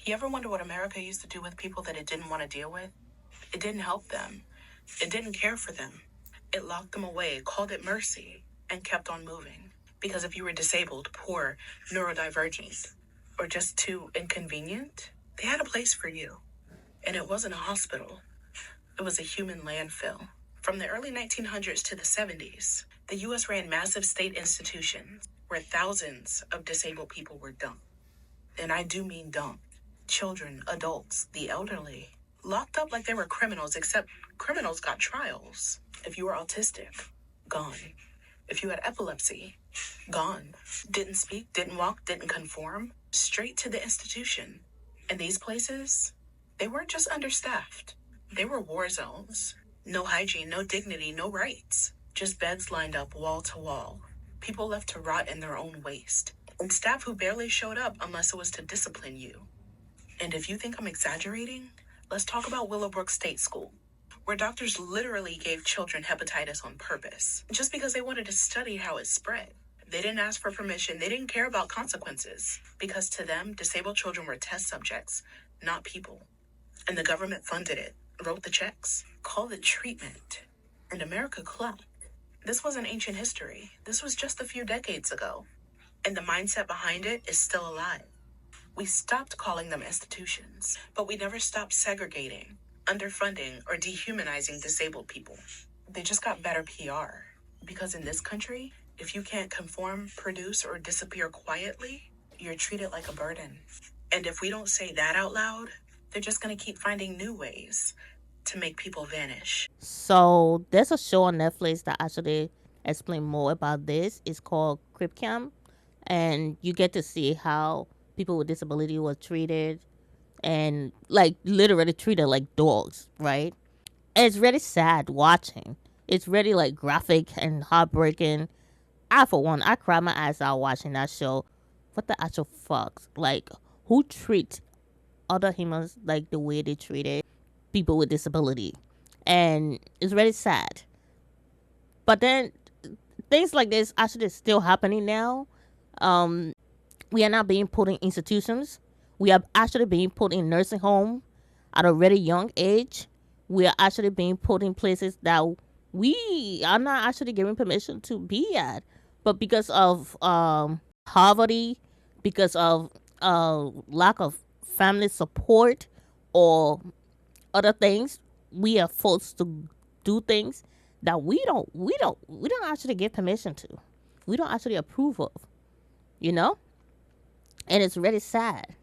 You ever wonder what America used to do with people that it didn't want to deal with? It didn't help them. It didn't care for them. It locked them away, called it mercy, and kept on moving. Because if you were disabled, poor, neurodivergent, or just too inconvenient, they had a place for you. And it wasn't a hospital. It was a human landfill. From the early 1900s to the 70s, the U.S. ran massive state institutions where thousands of disabled people were dumped. And I do mean dumped. Children, adults, the elderly, locked up like they were criminals, except criminals got trials. If you were autistic, gone. If you had epilepsy, gone. Didn't speak, didn't walk, didn't conform, straight to the institution. And these places, they weren't just understaffed. They were war zones. No hygiene, no dignity, no rights. Just beds lined up wall to wall. People left to rot in their own waste. And staff who barely showed up unless it was to discipline you. And if you think I'm exaggerating, let's talk about Willowbrook State School, where doctors literally gave children hepatitis on purpose, just because they wanted to study how it spread. They didn't ask for permission. They didn't care about consequences, because to them, disabled children were test subjects, not people. And the government funded it, wrote the checks, called it treatment. And America clapped. This wasn't ancient history. This was just a few decades ago. And the mindset behind it is still alive. We stopped calling them institutions, but we never stopped segregating, underfunding, or dehumanizing disabled people. They just got better PR. Because in this country, if you can't conform, produce, or disappear quietly, you're treated like a burden. And if we don't say that out loud, they're just going to keep finding new ways to make people vanish. So there's a show on Netflix that actually explain more about this. It's called Crip Camp, and you get to see how people with disability were treated, and like literally treated like dogs, right? And it's really sad watching. It's really like graphic and heartbreaking. I, for one, I cried my eyes out watching that show. What the actual fuck? Like, who treats other humans like the way they treated people with disability? And it's really sad. But then things like this actually still happening now. Um, we are not being put in institutions. We are actually being put in nursing home at a very young age. We are actually being put in places that we are not actually given permission to be at. But because of poverty, because of lack of family support or other things, we are forced to do things that we don't actually give permission to. We don't actually approve of, you know? And it's really sad.